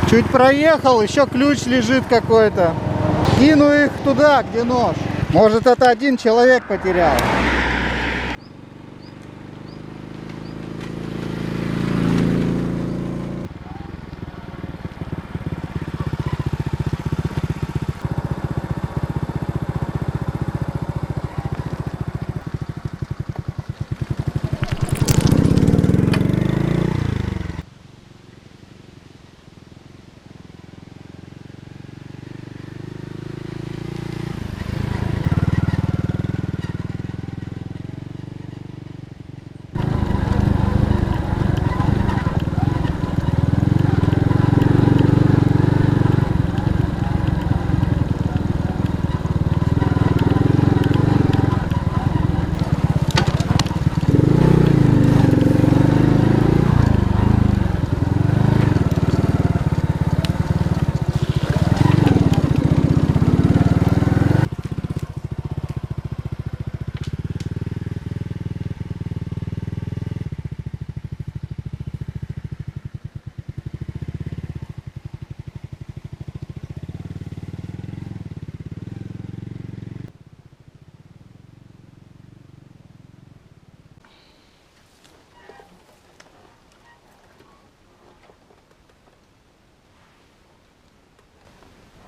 Чуть проехал, еще ключ лежит какой-то. Кину их туда, где нож. Может, это один человек потерял.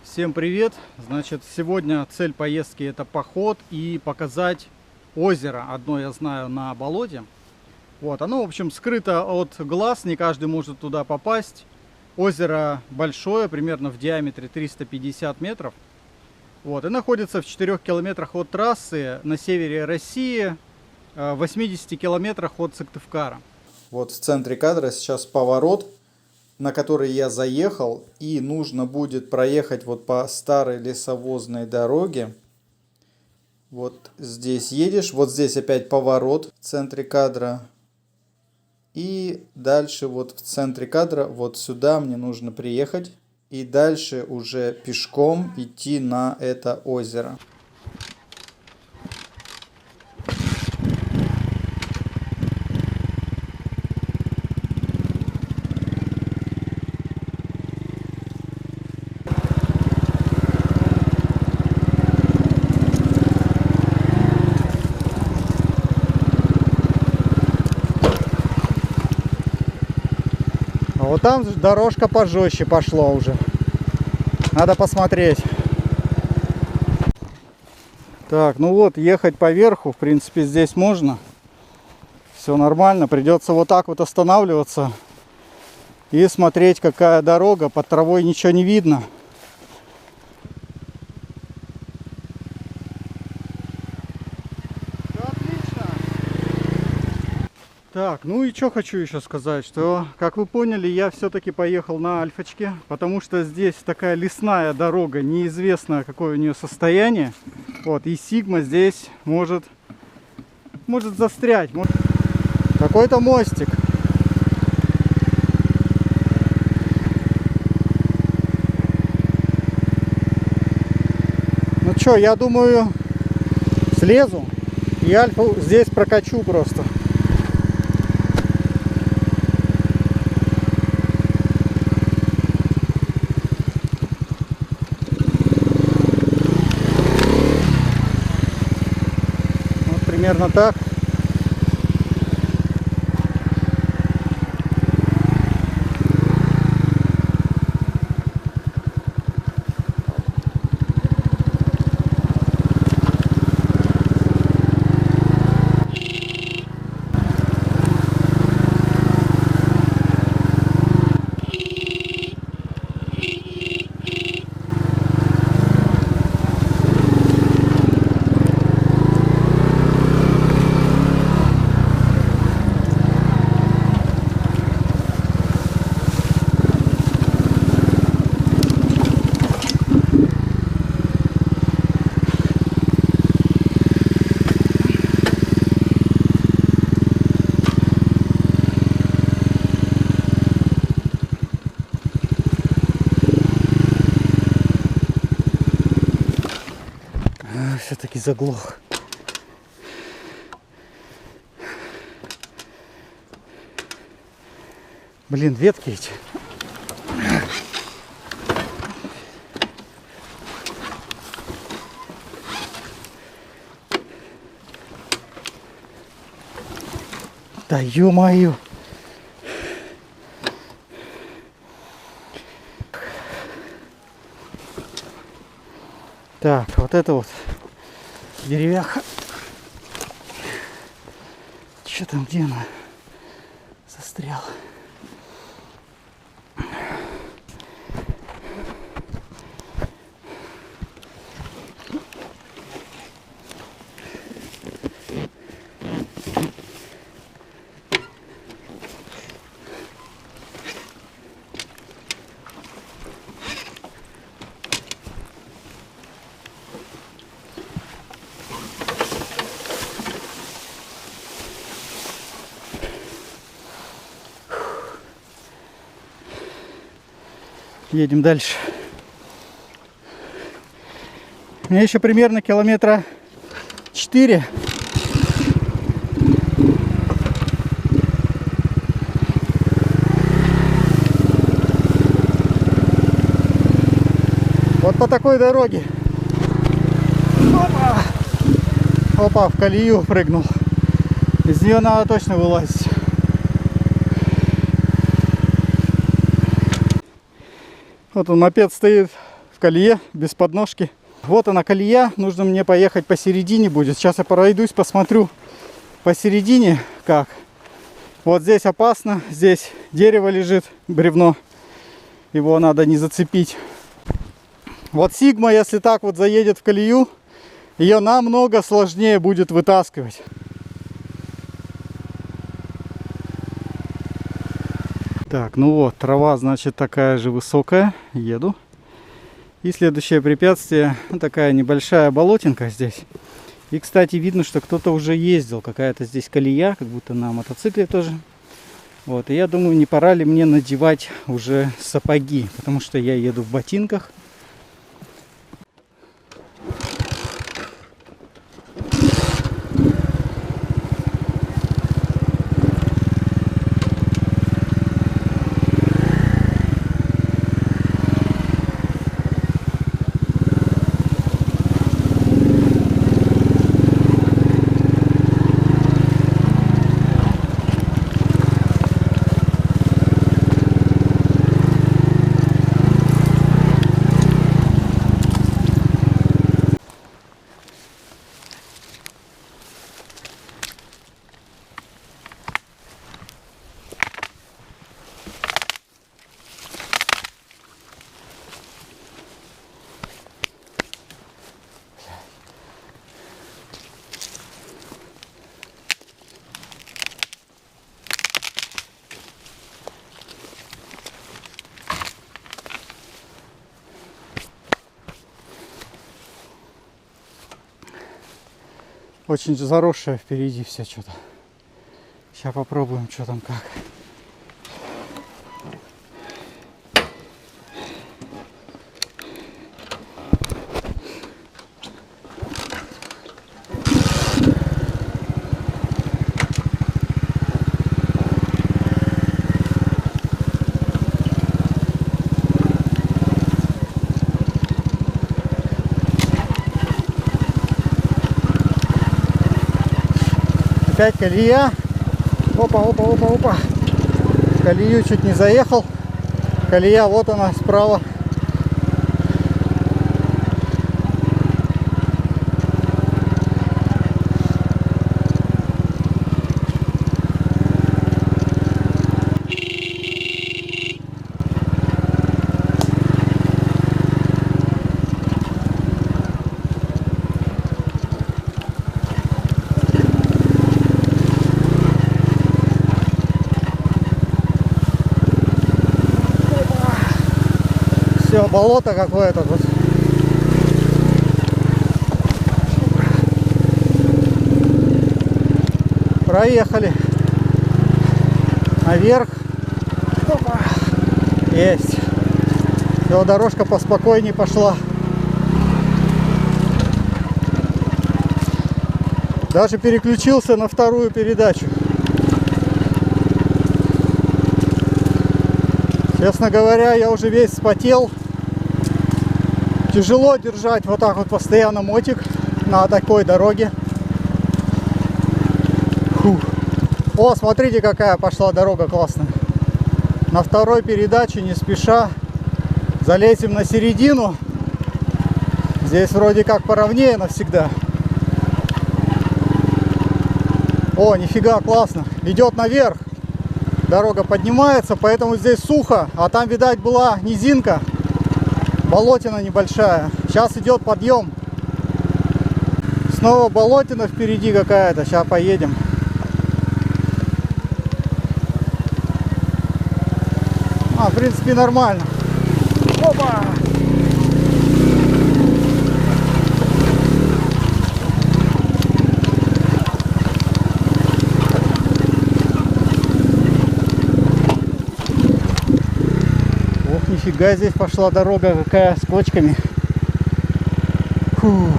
Всем привет! Значит, сегодня цель поездки — это поход и показать озеро. Одно я знаю на болоте. Вот, оно, в общем, скрыто от глаз, не каждый может туда попасть. Озеро большое, примерно в диаметре 350 метров. Вот, и находится в 4 километрах от трассы на севере России, в 80 километрах от Сыктывкара. Вот в центре кадра сейчас поворот, на который я заехал, и нужно будет проехать вот по старой лесовозной дороге. Вот здесь едешь, вот здесь опять поворот в центре кадра. И дальше вот в центре кадра, вот сюда мне нужно приехать. И дальше уже пешком идти на это озеро. Вот там дорожка пожестче пошла уже. Надо посмотреть. Так, ну вот, ехать по верху, в принципе, здесь можно. Все нормально. Придется вот так вот останавливаться и смотреть, какая дорога. Под травой ничего не видно. Так, ну и что хочу еще сказать, что, как вы поняли, я все-таки поехал на Альфочке, потому что здесь такая лесная дорога, неизвестно, какое у нее состояние. Вот, и Сигма здесь может застрять. Какой-то мостик. Ну что, я думаю, слезу и Альфу здесь прокачу просто. Примерно так. Все-таки заглох. Блин, ветки эти. Да ё-моё. Так, вот это вот деревяха. Что там, где она застряла? Едем дальше. У меня еще примерно километра 4. Вот по такой дороге. Опа! Опа, в колею прыгнул. Из нее надо точно вылазить. Вот он, мопед стоит в колее, без подножки. Вот она колея, нужно мне поехать посередине будет. Сейчас я пройдусь, посмотрю посередине как. Вот здесь опасно, здесь дерево лежит, бревно. Его надо не зацепить. Вот Сигма, если так вот заедет в колею, ее намного сложнее будет вытаскивать. Так, ну вот, трава, значит, такая же высокая. Еду. И следующее препятствие, такая небольшая болотинка здесь. И, кстати, видно, что кто-то уже ездил. Какая-то здесь колея, как будто на мотоцикле тоже. Вот, и я думаю, не пора ли мне надевать уже сапоги, потому что я еду в ботинках. Очень заросшее впереди все что-то. Сейчас попробуем, что там как. Опять колея. Опа, опа, опа, опа. В колею чуть не заехал. Колея, вот она справа. Все, болото какое-то тут. Проехали наверх. Опа. Есть. Все, дорожка поспокойнее пошла. Даже переключился на вторую передачу. Честно говоря, я уже весь вспотел. Тяжело держать вот так вот постоянно мотик на такой дороге. Фух. О, смотрите, какая пошла дорога классная. На второй передаче, не спеша, залезем на середину. Здесь вроде как поровнее навсегда. О, нифига, классно. Идет наверх. Дорога поднимается, поэтому здесь сухо. А там, видать, была низинка. Болотина небольшая. Сейчас идет подъем. Снова болотина впереди какая-то. Сейчас поедем. В принципе, нормально. Опа! Ох, нифига, здесь пошла дорога какая с кочками. Фух.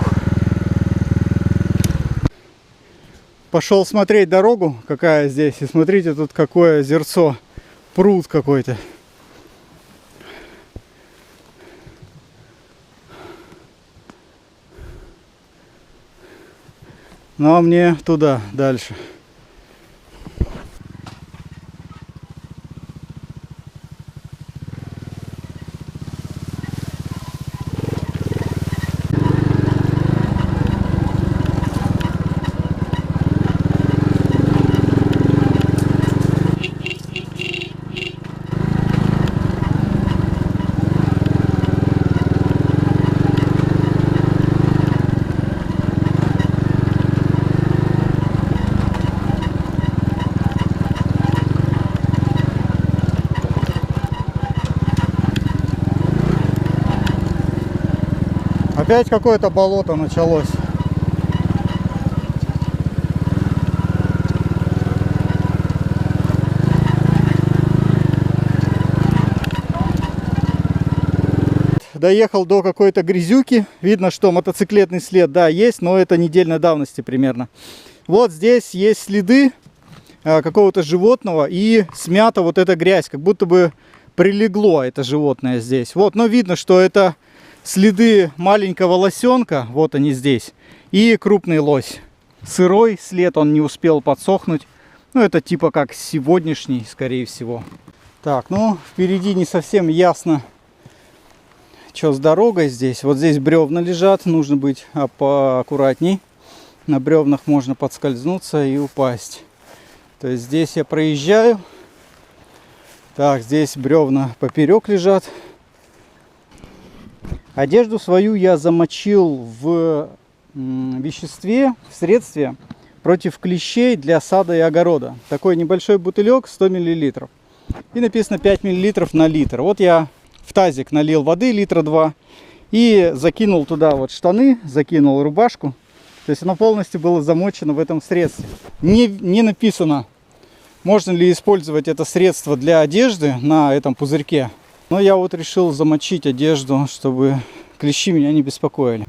Пошел смотреть дорогу, какая здесь. И смотрите, тут какое озерцо. Пруд какой-то. Ну а мне туда, дальше. Опять какое-то болото началось. Доехал до какой-то грязюки. Видно, что мотоциклетный след, да, есть, но это недельной давности примерно. Вот здесь есть следы какого-то животного и смята вот эта грязь, как будто бы прилегло это животное здесь. Вот, но видно, что это следы маленького лосенка, вот они здесь, и крупный лось. Сырой след, он не успел подсохнуть. Ну, это типа как сегодняшний, скорее всего. Так, ну, впереди не совсем ясно, что с дорогой здесь. Вот здесь бревна лежат, нужно быть поаккуратней. На бревнах можно подскользнуться и упасть. То есть здесь я проезжаю. Так, здесь бревна поперек лежат. Одежду свою я замочил в веществе, в средстве против клещей для сада и огорода. Такой небольшой бутылек, 100 мл. И написано 5 мл на литр. Вот я в тазик налил воды литра 2 и закинул туда вот штаны, закинул рубашку. То есть оно полностью было замочено в этом средстве. Не написано, можно ли использовать это средство для одежды на этом пузырьке. Но я вот решил замочить одежду, чтобы клещи меня не беспокоили.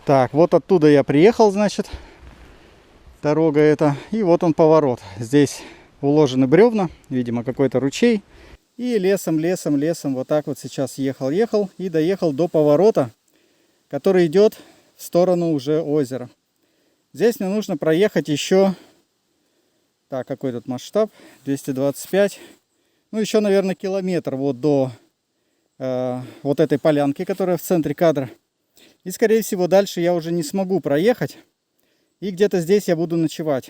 Так, вот оттуда я приехал, значит, дорога эта. И вот он поворот. Здесь уложены бревна, видимо, какой-то ручей. И лесом вот так вот сейчас ехал и доехал до поворота, который идет в сторону уже озера. Здесь мне нужно проехать еще... Так, какой тут масштаб? 225. Ну, еще, наверное, километр вот до вот этой полянки, которая в центре кадра. И, скорее всего, дальше я уже не смогу проехать. И где-то здесь я буду ночевать.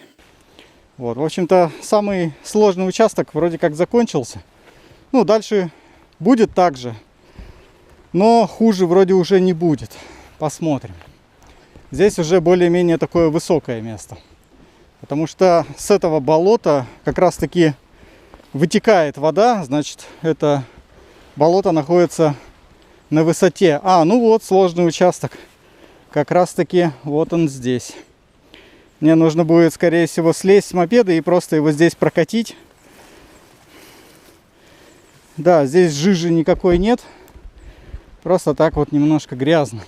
Вот, в общем-то, самый сложный участок вроде как закончился. Ну, дальше будет так же. Но хуже вроде уже не будет. Посмотрим. Здесь уже более-менее такое высокое место. Потому что с этого болота как раз-таки вытекает вода. Значит, это болото находится на высоте. Ну вот, сложный участок. Как раз-таки вот он здесь. Мне нужно будет, скорее всего, слезть с мопеда и просто его здесь прокатить. Да, здесь жижи никакой нет. Просто так вот немножко грязно.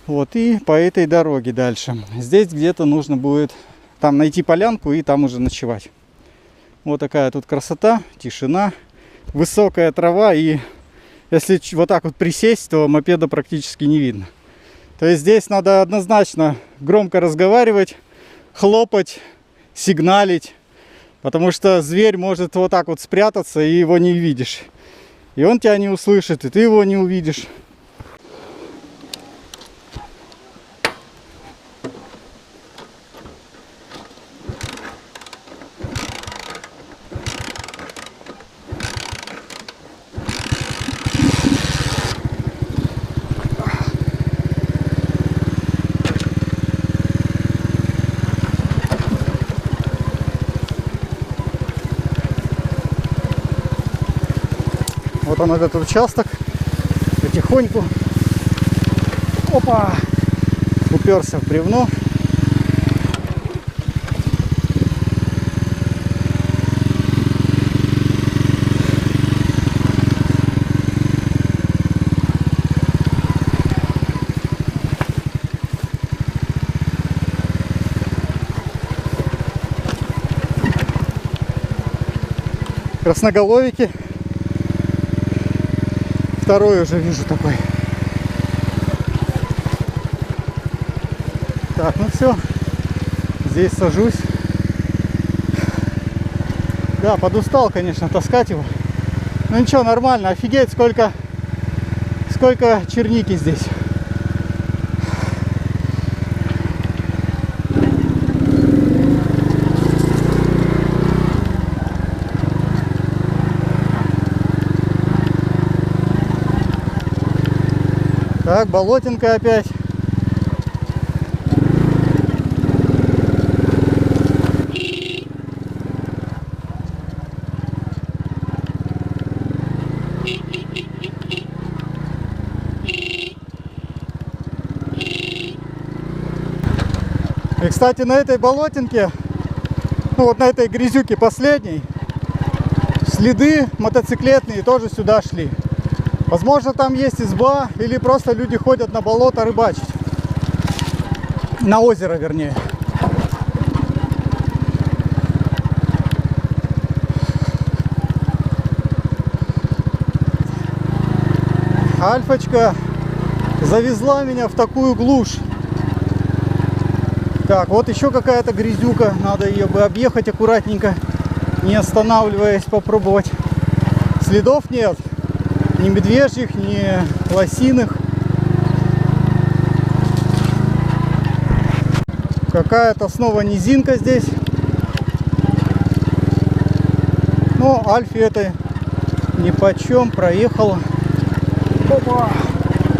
Вот, и по этой дороге дальше. Здесь где-то нужно будет там найти полянку и там уже ночевать. Вот такая тут красота, тишина, высокая трава. И если вот так вот присесть, то мопеда практически не видно. То есть здесь надо однозначно громко разговаривать, хлопать, сигналить. Потому что зверь может вот так вот спрятаться, и его не видишь. И он тебя не услышит, и ты его не увидишь. Вот он, этот участок, потихоньку, опа, уперся в бревно. Красноголовики. Второй уже вижу такой. Так, ну все. Здесь сажусь. Да, подустал, конечно, таскать его. Ну ничего, нормально. Офигеть, сколько черники здесь. Так, болотинка опять. И, кстати, на этой болотинке, ну вот на этой грязюке последней, следы мотоциклетные тоже сюда шли. Возможно, там есть изба, или просто люди ходят на болото рыбачить. На озеро, вернее. Альфочка завезла меня в такую глушь. Так, вот еще какая-то грязюка. Надо ее бы объехать аккуратненько, не останавливаясь, попробовать. Следов нет. Ни медвежьих, ни лосиных. Какая-то снова низинка здесь. Но Альфе это нипочем проехала. Опа!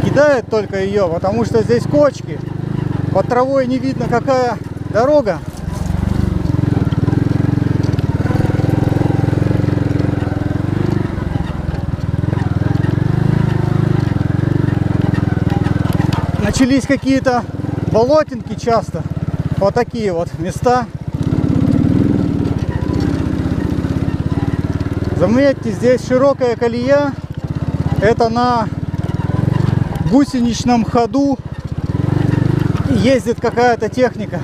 Кидает только ее, потому что здесь кочки. Под травой не видно, какая дорога. Начались какие-то болотинки часто. Вот такие вот места. Заметьте, здесь широкая колея. Это на гусеничном ходу ездит какая-то техника.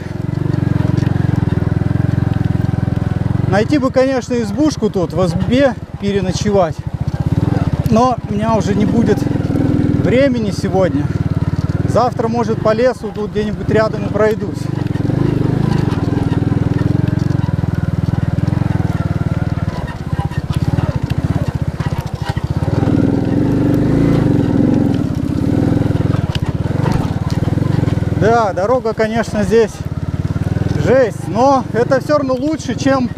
Найти бы, конечно, избушку тут, в избе переночевать. Но у меня уже не будет времени сегодня. Завтра, может, по лесу тут где-нибудь рядом и пройдусь. Да, дорога, конечно, здесь жесть, но это все равно лучше, чем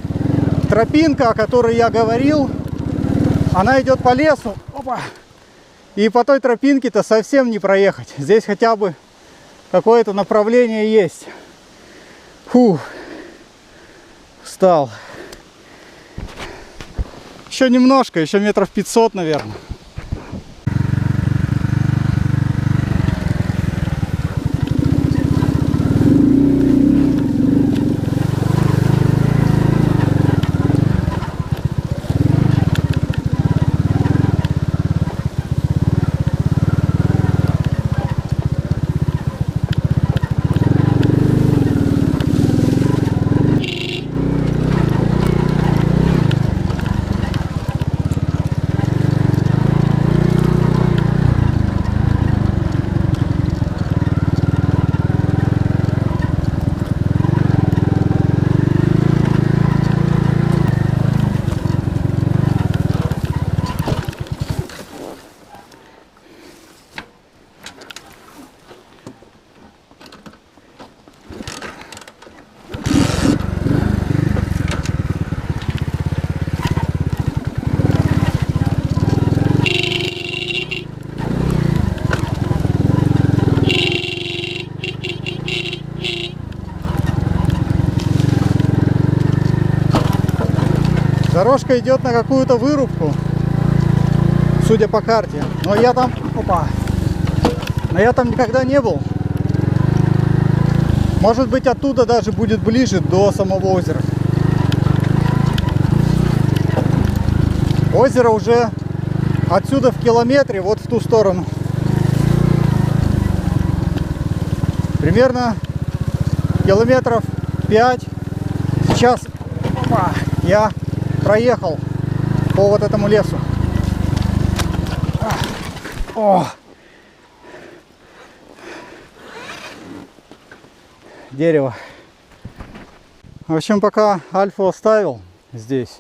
тропинка, о которой я говорил. Она идет по лесу. Опа. И по той тропинке-то совсем не проехать. Здесь хотя бы какое-то направление есть. Фух. Устал. Еще немножко, еще метров 500, наверное. Дорожка идет на какую-то вырубку, судя по карте. Но я там, но я там никогда не был. Может быть, оттуда даже будет ближе до самого озера. Озеро уже отсюда в километре, вот в ту сторону. Примерно километров 5. Сейчас я проехал по вот этому лесу. О! Дерево. В общем, пока Альфу оставил здесь,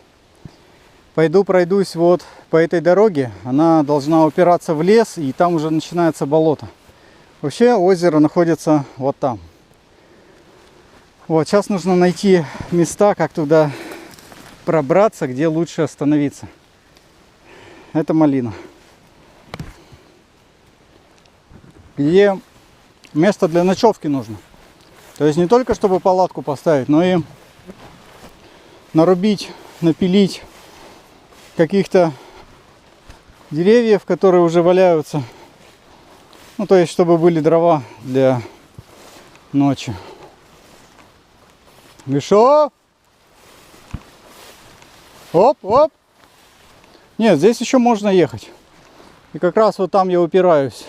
пойду пройдусь вот по этой дороге. Она должна упираться в лес, и там уже начинается болото. Вообще озеро находится вот там. Вот, сейчас нужно найти места, как туда пробраться, где лучше остановиться. Это малина. Где место для ночевки нужно. То есть не только чтобы палатку поставить, но и нарубить, напилить каких-то деревьев, которые уже валяются. Ну, то есть чтобы были дрова для ночи. Мишо! Оп, оп. Нет, здесь еще можно ехать. И как раз вот там я упираюсь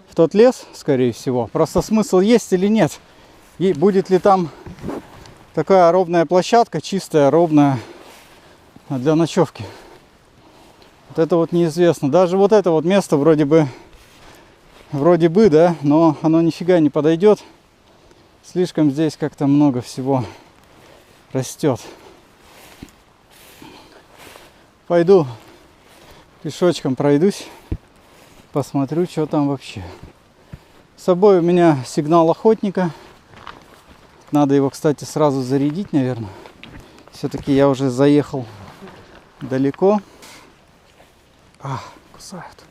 в тот лес, скорее всего. Просто смысл есть или нет. И будет ли там такая ровная площадка, чистая, ровная для ночевки. Вот это вот неизвестно. Даже вот это вот место вроде бы, да, но оно нифига не подойдет. Слишком здесь как-то много всего растет. Пойду пешочком пройдусь, посмотрю, что там вообще. С собой у меня сигнал охотника. Надо его, кстати, сразу зарядить, наверное. Все-таки я уже заехал далеко. Кусают.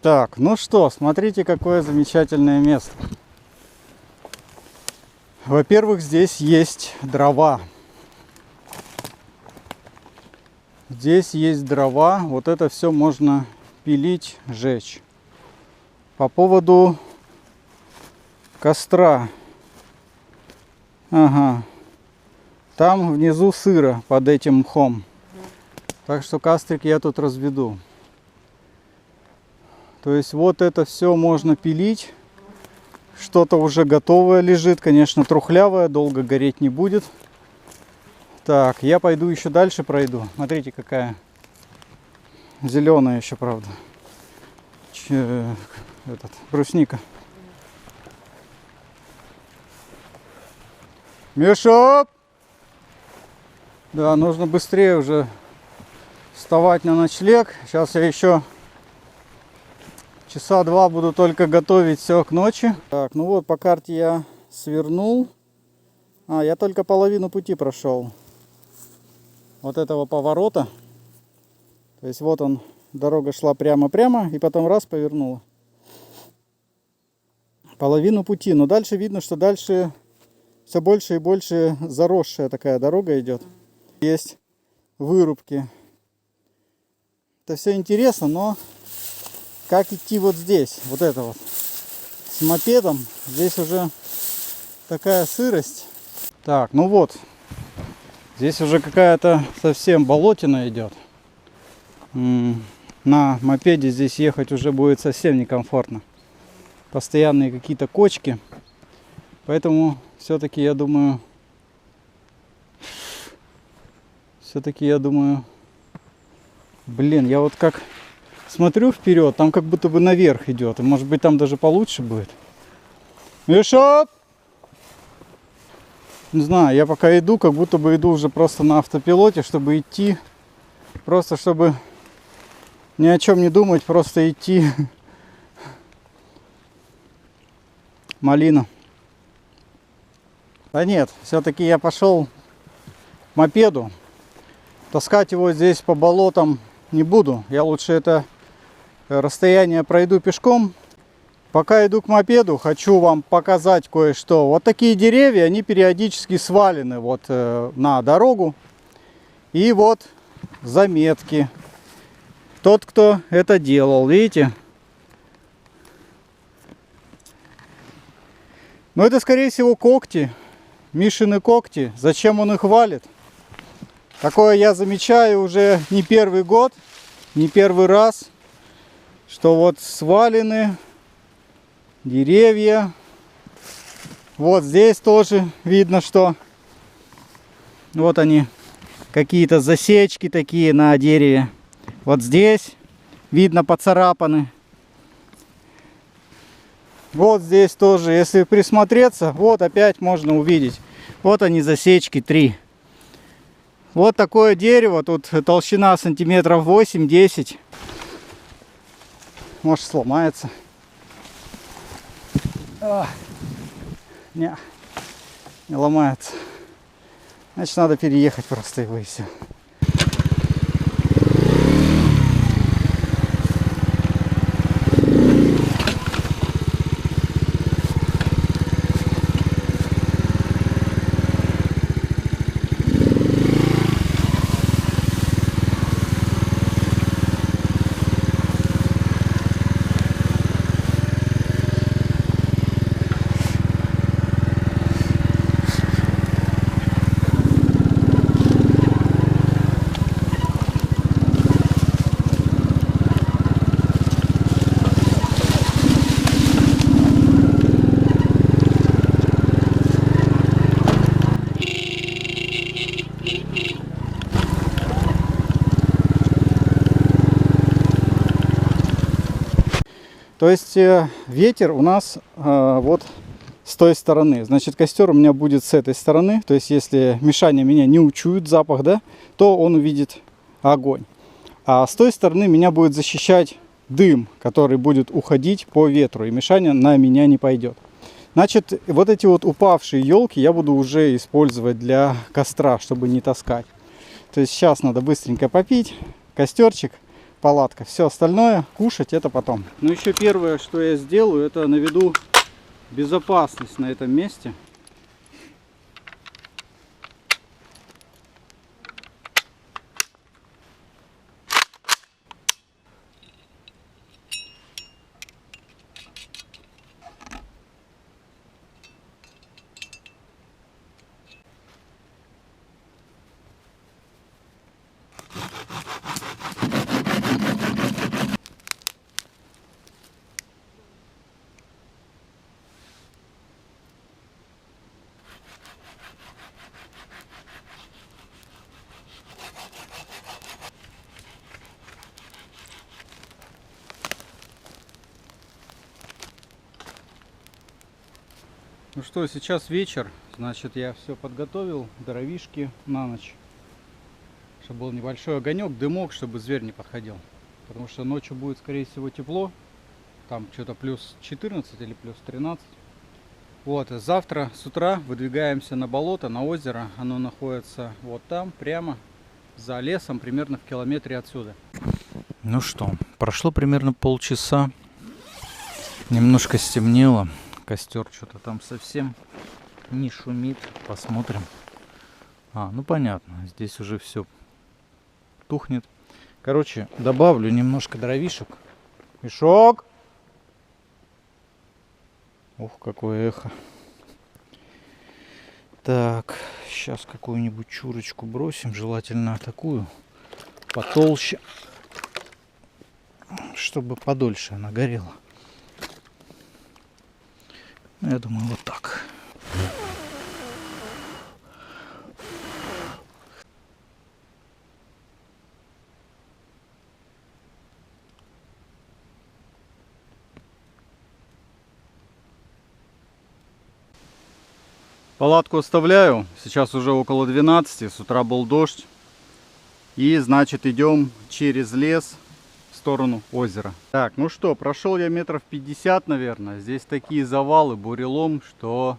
Так, ну что, смотрите, какое замечательное место. Во-первых, здесь есть дрова. Здесь есть дрова, вот это все можно пилить, жечь. По поводу костра. Ага. Там внизу сыро под этим мхом. Так что кострик я тут разведу. То есть вот это все можно пилить. Что-то уже готовое лежит, конечно, трухлявое, долго гореть не будет. Так, я пойду еще дальше пройду. Смотрите, какая зеленая еще, правда. Брусника. Миша! Да, нужно быстрее уже вставать на ночлег. Сейчас я еще часа два буду только готовить все к ночи. Так, ну вот по карте я свернул. Я только половину пути прошел. Вот этого поворота. То есть вот он, дорога шла прямо-прямо и потом раз повернула. Половину пути. Но дальше видно, что дальше все больше и больше заросшая такая дорога идет. Есть вырубки. Это все интересно, но как идти вот здесь, вот это вот, с мопедом, здесь уже такая сырость. Так, ну вот, здесь уже какая-то совсем болотина идет. На мопеде здесь ехать уже будет совсем некомфортно. Постоянные какие-то кочки. Поэтому все-таки я думаю, блин, я вот как смотрю вперед, там как будто бы наверх идет. И может быть там даже получше будет. Миша! Не знаю, я пока иду, как будто бы иду уже просто на автопилоте, чтобы идти. Просто чтобы ни о чем не думать, просто идти. Малина. Да нет, все-таки я пошел к мопеду. Таскать его здесь по болотам не буду. Я лучше это расстояние пройду пешком. Пока иду к мопеду, хочу вам показать кое-что. Вот такие деревья, они периодически свалены вот на дорогу. И вот заметки. Тот, кто это делал, видите? Но это, скорее всего, когти. Мишины когти. Зачем он их валит? Такое я замечаю уже не первый год, не первый раз, что вот свалены деревья. Вот здесь тоже видно, что вот они, какие-то засечки такие на дереве. Вот здесь видно поцарапаны. Вот здесь тоже, если присмотреться, вот опять можно увидеть. Вот они, засечки 3. Вот такое дерево, тут толщина сантиметров 8-10. Может, сломается. Не ломается. Значит, надо переехать просто его и все. То есть ветер у нас вот с той стороны. Значит, костер у меня будет с этой стороны. То есть, если Мишаня меня не учует запах, да, то он увидит огонь. А с той стороны меня будет защищать дым, который будет уходить по ветру. И Мишаня на меня не пойдет. Значит, вот эти вот упавшие елки я буду уже использовать для костра, чтобы не таскать. То есть, сейчас надо быстренько попить, костерчик. Палатка. Все остальное кушать это потом. Ну еще первое, что я сделаю, это наведу безопасность на этом месте. Ну что, сейчас вечер, значит, я все подготовил, дровишки на ночь, чтобы был небольшой огонек, дымок, чтобы зверь не подходил, потому что ночью будет, скорее всего, тепло, там что-то плюс 14 или плюс 13. Вот, завтра с утра выдвигаемся на болото, на озеро, оно находится вот там, прямо за лесом, примерно в километре отсюда. Ну что, прошло примерно полчаса, немножко стемнело. Костер что-то там совсем не шумит. Посмотрим. Ну понятно. Здесь уже все тухнет. Короче, добавлю немножко дровишек. Мешок. Ух, какое эхо. Так, сейчас какую-нибудь чурочку бросим. Желательно такую потолще, чтобы подольше она горела. Я думаю, вот так. Палатку оставляю. Сейчас уже около 12. С утра был дождь. И, значит, идем через лес в сторону озера. Так, ну что, прошел я метров 50, наверное. Здесь такие завалы, бурелом, что,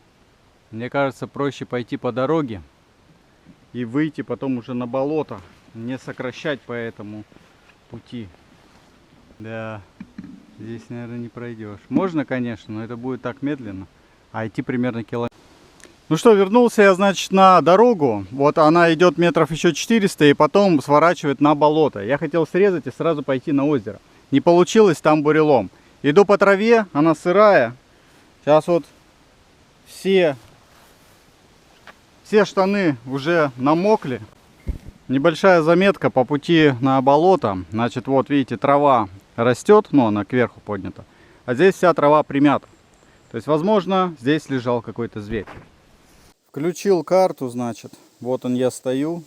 мне кажется, проще пойти по дороге и выйти потом уже на болото. Не сокращать по этому пути. Да, здесь, наверное, не пройдешь. Можно, конечно, но это будет так медленно. А идти примерно километр. Ну что, вернулся я, значит, на дорогу. Вот она идет метров еще 400 и потом сворачивает на болото. Я хотел срезать и сразу пойти на озеро. Не получилось, там бурелом. Иду по траве, она сырая. Сейчас вот все штаны уже намокли. Небольшая заметка по пути на болото. Значит, вот видите, трава растет, но она кверху поднята. А здесь вся трава примята. То есть, возможно, здесь лежал какой-то зверь. Включил карту, значит, вот я стою.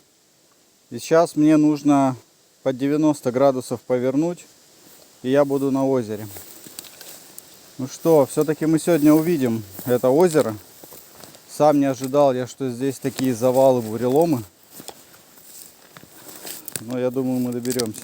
И сейчас мне нужно под 90 градусов повернуть, и я буду на озере. Ну что, все-таки мы сегодня увидим это озеро. Сам не ожидал я, что здесь такие завалы, буреломы. Но я думаю, мы доберемся.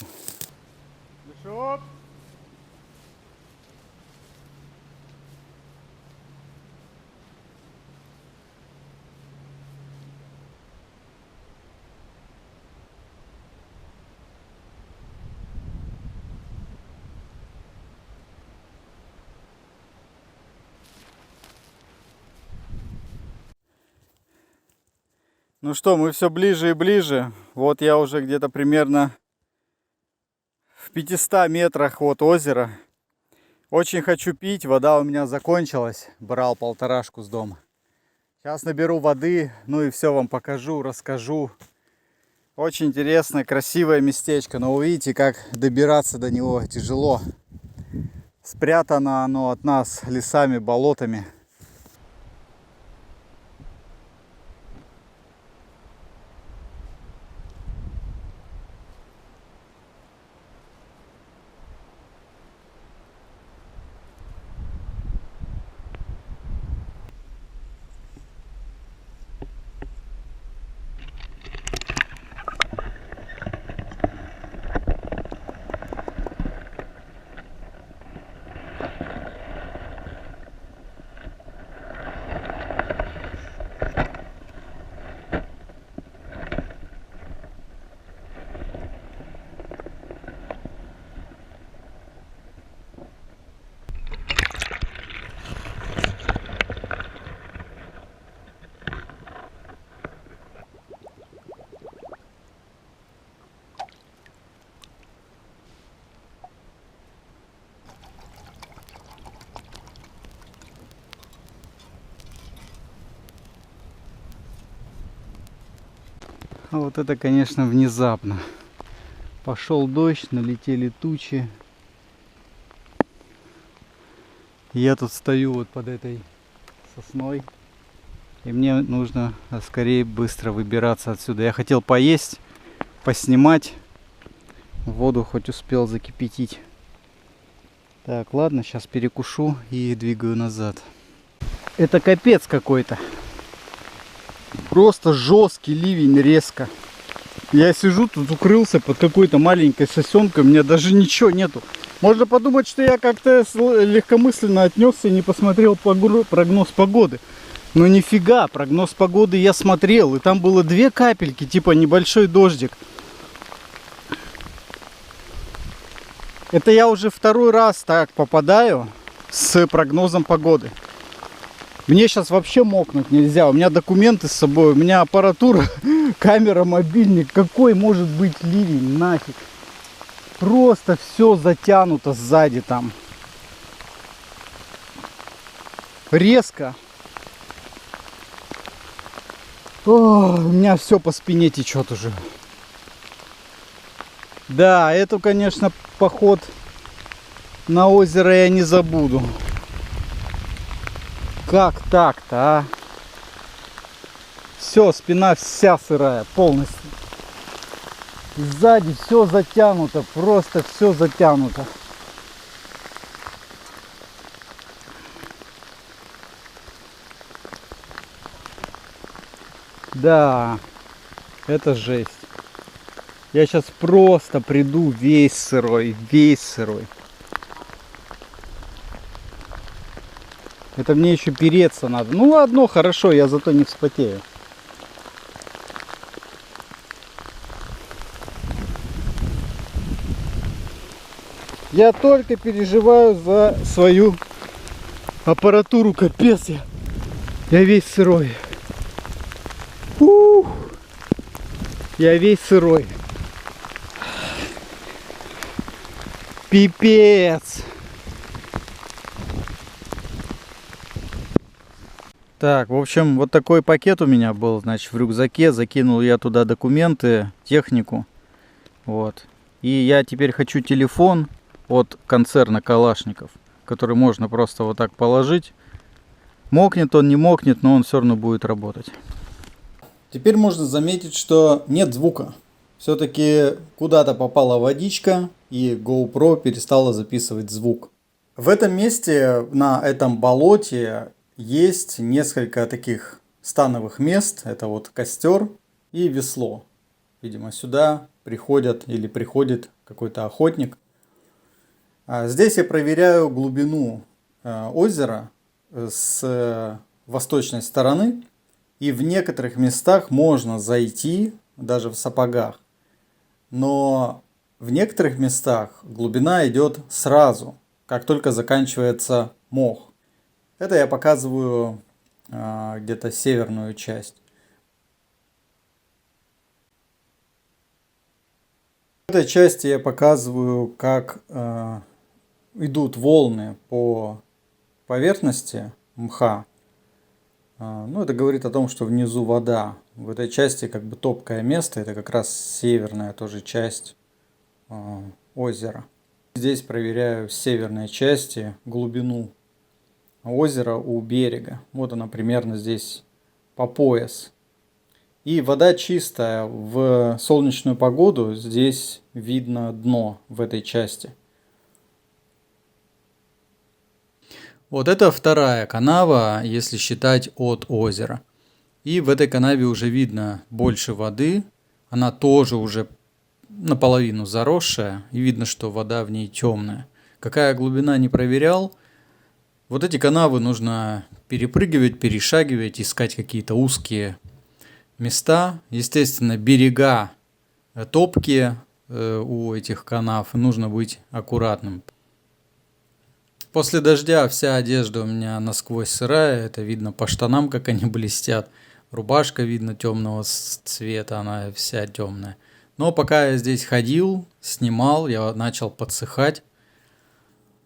Ну что, мы все ближе и ближе. Вот я уже где-то примерно в 500 метрах от озера. Очень хочу пить, вода у меня закончилась. Брал 1,5 с дома. Сейчас наберу воды, ну и все вам покажу, расскажу. Очень интересное, красивое местечко, но увидите, как добираться до него тяжело. Спрятано оно от нас лесами, болотами. А вот это, конечно, внезапно. Пошел дождь, налетели тучи. Я тут стою вот под этой сосной. И мне нужно скорее быстро выбираться отсюда. Я хотел поесть, поснимать. Воду хоть успел закипятить. Так, ладно, сейчас перекушу и двигаю назад. Это капец какой-то. Просто жесткий ливень резко. Я сижу тут, укрылся под какой-то маленькой сосенкой, у меня даже ничего нету. Можно подумать, что я как-то легкомысленно отнесся и не посмотрел прогноз погоды. Но нифига, прогноз погоды я смотрел, и там было 2 капельки, типа небольшой дождик. Это я уже 2-й раз так попадаю с прогнозом погоды. Мне сейчас вообще мокнуть нельзя. У меня документы с собой, у меня аппаратура, камера, мобильник. Какой может быть ливень, нафиг? Просто все затянуто сзади там. Резко. О, у меня все по спине течет уже. Да, это, конечно, поход на озеро я не забуду. Как так-то, а? Все, спина вся сырая, полностью. Сзади все затянуто, просто все затянуто. Да, это жесть. Я сейчас просто приду весь сырой, весь сырой. Это мне еще переться надо. Ну ладно, хорошо, я зато не вспотею. Я только переживаю за свою аппаратуру, капец я весь сырой. Ух, я весь сырой. Пипец. Так, в общем, вот такой пакет у меня был, значит, в рюкзаке. Закинул я туда документы, технику. Вот. И я теперь хочу телефон от концерна Калашников, который можно просто вот так положить. Мокнет он, не мокнет, но он все равно будет работать. Теперь можно заметить, что нет звука. Все-таки куда-то попала водичка, и GoPro перестала записывать звук. В этом месте, на этом болоте, есть несколько таких становых мест. Это вот костер и весло. Видимо, сюда приходят или приходит какой-то охотник. Здесь я проверяю глубину озера с восточной стороны. И в некоторых местах можно зайти даже в сапогах. Но в некоторых местах глубина идет сразу, как только заканчивается мох. Это я показываю где-то северную часть. В этой части я показываю, как идут волны по поверхности мха. Ну, это говорит о том, что внизу вода. В этой части как бы топкое место, это как раз северная тоже часть озера. Здесь проверяю с северной части глубину озера у берега. Вот она примерно здесь по пояс. И вода чистая. В солнечную погоду здесь видно дно в этой части. Вот это вторая канава, если считать от озера. И в этой канаве уже видно больше воды. Она тоже уже наполовину заросшая. И видно, что вода в ней темная. Какая глубина, не проверял. Вот эти канавы нужно перепрыгивать, перешагивать, искать какие-то узкие места. Естественно, берега топкие у этих канав. Нужно быть аккуратным. После дождя вся одежда у меня насквозь сырая. Это видно по штанам, как они блестят. Рубашка видно темного цвета, она вся темная. Но пока я здесь ходил, снимал, я начал подсыхать.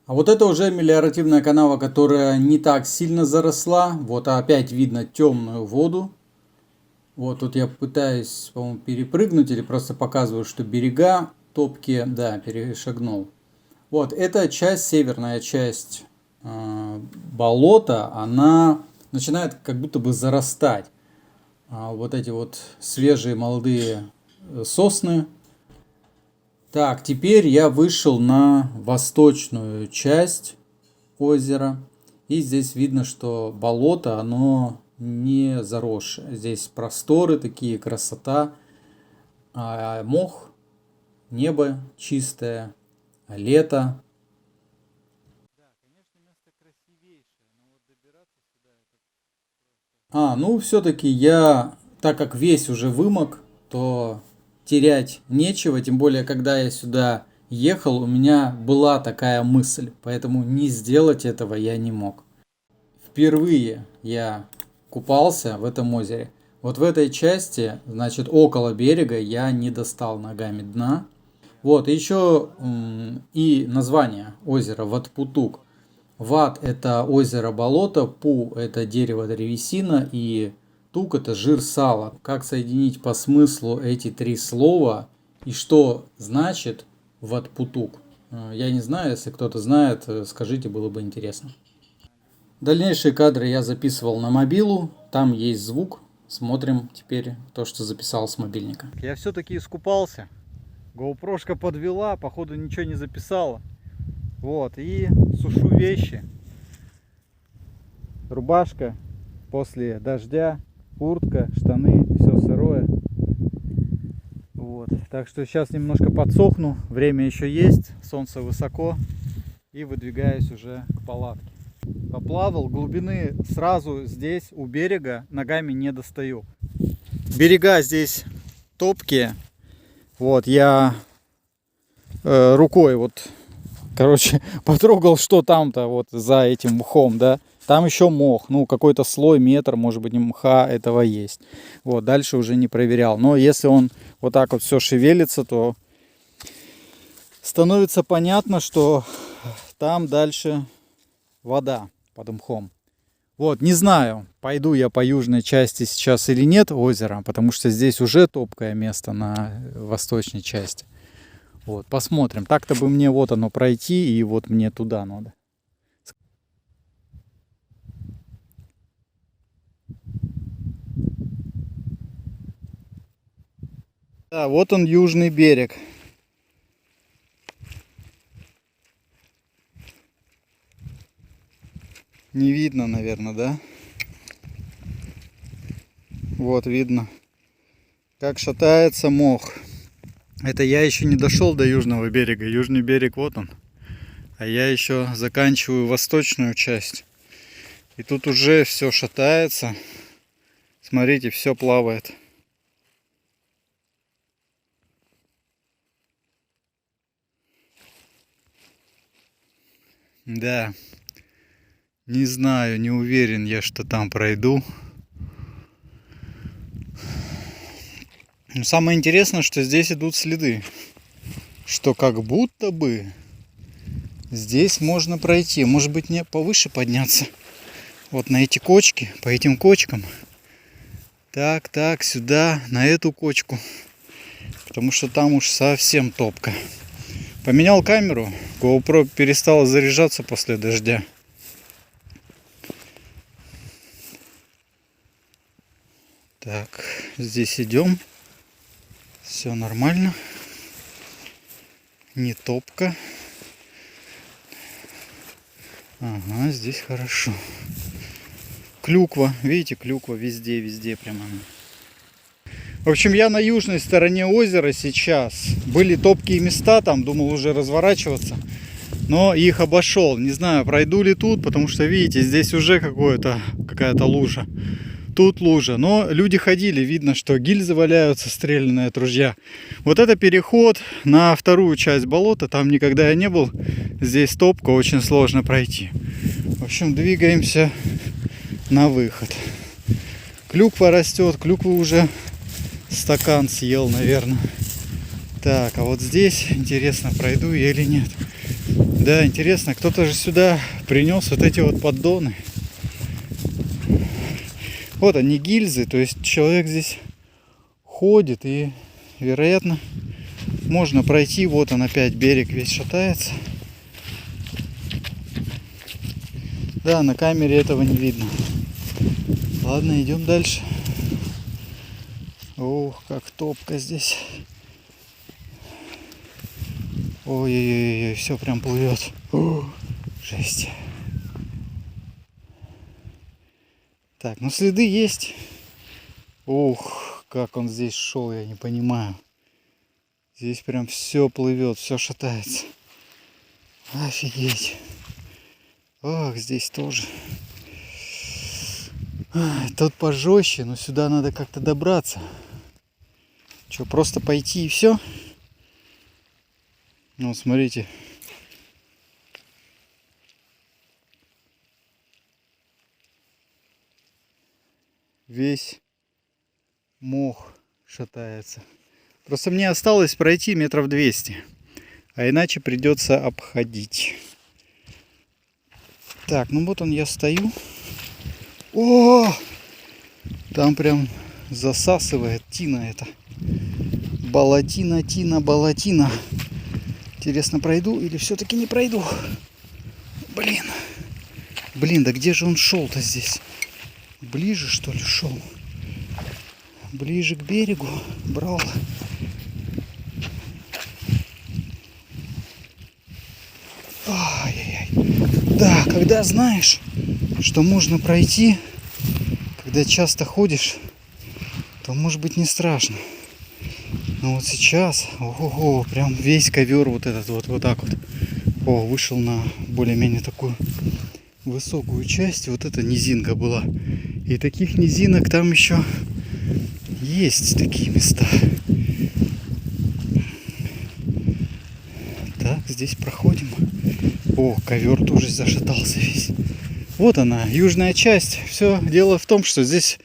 А вот это уже мелиоративная канава, которая не так сильно заросла. Вот опять видно темную воду. Вот тут я пытаюсь, по-моему, перепрыгнуть или просто показываю, что берега топкие. Да, перешагнул. Вот эта часть, северная часть болота, она начинает как будто бы зарастать. Вот эти вот свежие молодые сосны. Так, теперь я вышел на восточную часть озера. И здесь видно, что болото, оно не заросшее. Здесь просторы такие, красота, мох, небо чистое, лето. Ну все-таки я, так как весь уже вымок, то терять нечего, тем более, когда я сюда ехал, у меня была такая мысль, поэтому не сделать этого я не мог. Впервые я купался в этом озере. Вот в этой части, значит, около берега я не достал ногами дна. Вот, еще и название озера Ватпутук. Ват – это озеро-болото, пу – это дерево-древесина, и тук – это жир сала. Как соединить по смыслу эти три слова и что значит Ватпутук? Я не знаю, если кто-то знает, скажите, было бы интересно. Дальнейшие кадры я записывал на мобилу, там есть звук. Смотрим теперь то, что записал с мобильника. Я все-таки искупался. GoPro-шка подвела, походу ничего не записала. Вот, и сушу вещи. Рубашка после дождя, куртка, штаны, все сырое. Вот, так что сейчас немножко подсохну, время еще есть, солнце высоко, и выдвигаюсь уже к палатке. Поплавал, глубины сразу здесь у берега ногами не достаю. Берега здесь топкие. Вот, я рукой вот, короче, потрогал, что там-то вот за этим мхом, да. Там еще мох, ну какой-то слой, метр, может быть, мха этого есть. Вот, дальше уже не проверял. Но если он вот так вот все шевелится, то становится понятно, что там дальше вода под мхом. Вот, не знаю, пойду я по южной части сейчас или нет озера, потому что здесь уже топкое место на восточной части. Вот, посмотрим. Так-то бы мне вот оно пройти, и вот мне туда надо. Да, вот он, южный берег. Не видно, наверное, да? Вот видно, как шатается мох. Это я еще не дошел до южного берега. Южный берег вот он. А я еще заканчиваю восточную часть. И тут уже все шатается. Смотрите, все плавает. Да. Не знаю, не уверен я, что там пройду. Но самое интересное, что здесь идут следы. Что как будто бы здесь можно пройти. Может быть, мне повыше подняться. Вот на эти кочки, по этим кочкам. Так, так, сюда, на эту кочку. Потому что там уж совсем топко. Поменял камеру. GoPro перестала заряжаться после дождя. Так, здесь идем. Все нормально. Не топко. Ага, здесь хорошо. Клюква. Видите, клюква везде, везде прямо. В общем, я на южной стороне озера сейчас. Были топкие места, там думал уже разворачиваться. Но их обошел. Не знаю, пройду ли тут, потому что, видите, здесь уже какая-то лужа. Тут лужа. Но люди ходили, видно, что гильзы валяются, стрелянные от ружья. Вот это переход на вторую часть болота. Там никогда я не был. Здесь топка, очень сложно пройти. В общем, двигаемся на выход. Клюква растет. Клюкву уже стакан съел, наверное. Так, а вот здесь интересно, пройду я или нет. Да, интересно, кто-то же сюда принес вот эти вот поддоны. Вот они, гильзы, то есть человек здесь ходит и, вероятно, можно пройти. Вот он опять, берег весь шатается. Да, на камере этого не видно. Ладно, идем дальше. Ох, как топко здесь. Ой-ой-ой, все прям плывет. Жесть. Так, ну следы есть. Ух, как он здесь шел, я не понимаю. Здесь прям все плывет, все шатается. Офигеть. Ох, здесь тоже. Тут пожестче, но сюда надо как-то добраться. Что, просто пойти и все? Ну, смотрите. Весь мох шатается. Просто мне осталось пройти метров 200. А иначе придется обходить. Так, ну вот он, я стою. О! Там прям засасывает тина это. Болотина, тина, болотина. Интересно, пройду или все-таки не пройду? Блин. Блин, да где же он шел-то здесь? Ближе, что ли, шел? Ближе к берегу брал. Ай-яй-яй. Да, когда знаешь, что можно пройти, когда часто ходишь, то может быть не страшно. Но вот сейчас, ого, прям весь ковер вот этот вот так вот. О, вышел на более-менее такую высокую часть. Вот эта низинка была. И таких низинок там еще есть такие места. Так, здесь проходим. О, ковер тоже зашатался весь. Вот она, южная часть. Все дело в том, что здесь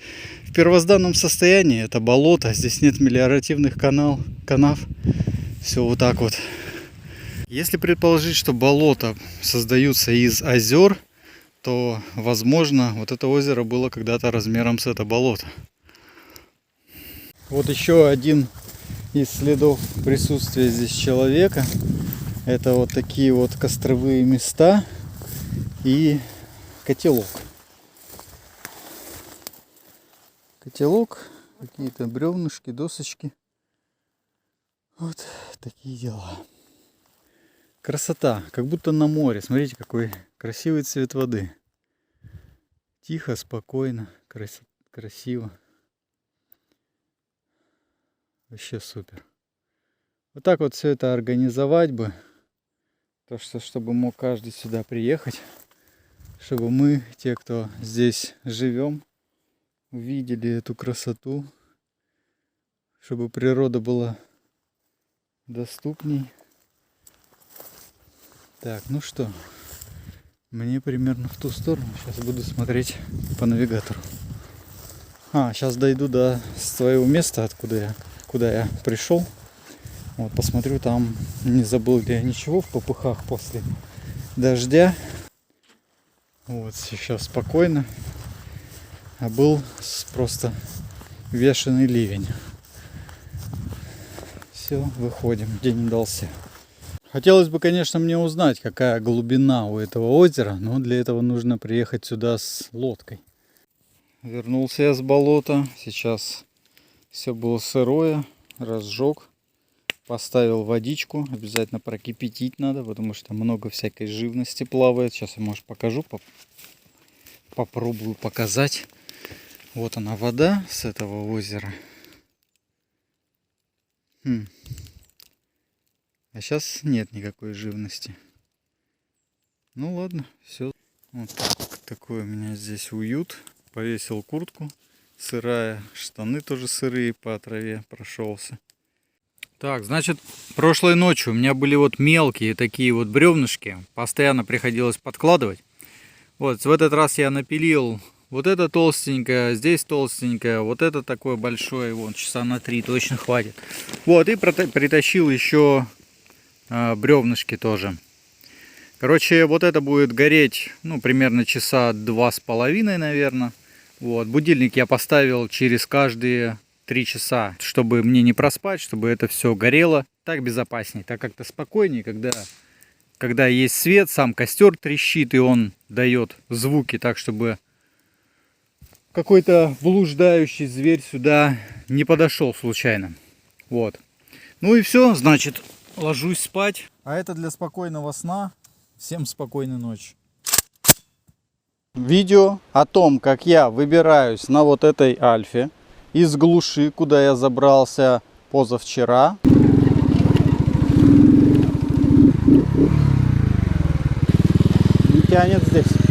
в первозданном состоянии это болото. Здесь нет мелиоративных канав. Все вот так вот. Если предположить, что болота создаются из озер, то, возможно, вот это озеро было когда-то размером с это болото. Вот еще один из следов присутствия здесь человека. Это вот такие вот костровые места и котелок. Котелок, какие-то бревнышки, досочки. Вот такие дела. Красота, как будто на море. Смотрите, какой красивый цвет воды. Тихо, спокойно, красиво. Вообще супер. Вот так вот все это организовать бы. То, что чтобы мог каждый сюда приехать. Чтобы мы, те, кто здесь живем, увидели эту красоту. Чтобы природа была доступней. Так, ну что, мне примерно в ту сторону. Сейчас буду смотреть по навигатору. Сейчас дойду до своего места, куда я пришел. Вот, посмотрю, там не забыл ли я ничего в попыхах после дождя. Вот, сейчас спокойно. А был просто бешеный ливень. Все, выходим, день удался. Хотелось бы, конечно, мне узнать, какая глубина у этого озера, но для этого нужно приехать сюда с лодкой. Вернулся я с болота, сейчас все было сырое, разжег, поставил водичку, обязательно прокипятить надо, потому что много всякой живности плавает. Сейчас я, может, покажу, попробую показать. Вот она вода с этого озера. А сейчас нет никакой живности. Ну ладно, все. Вот такой у меня здесь уют. Повесил куртку сырая, штаны тоже сырые, по траве прошелся. Так, значит, прошлой ночью у меня были вот мелкие такие вот бревнышки. Постоянно приходилось подкладывать. Вот, в этот раз я напилил вот это толстенькое, здесь толстенькое, вот это такое большое, вон, часа на 3 точно хватит. Вот, и притащил еще бревнышки тоже. Короче, вот это будет гореть, ну, примерно часа 2,5, наверное. Вот, будильник я поставил через каждые 3 часа, чтобы мне не проспать, чтобы это все горело. Так безопаснее, так как-то спокойнее, когда есть свет, сам костер трещит, и он дает звуки так, чтобы какой-то блуждающий зверь сюда не подошел случайно. Вот. Ну и все, значит, ложусь спать. А это для спокойного сна. Всем спокойной ночи. Видео о том, как я выбираюсь на вот этой Альфе из глуши, куда я забрался позавчера. Не тянет здесь.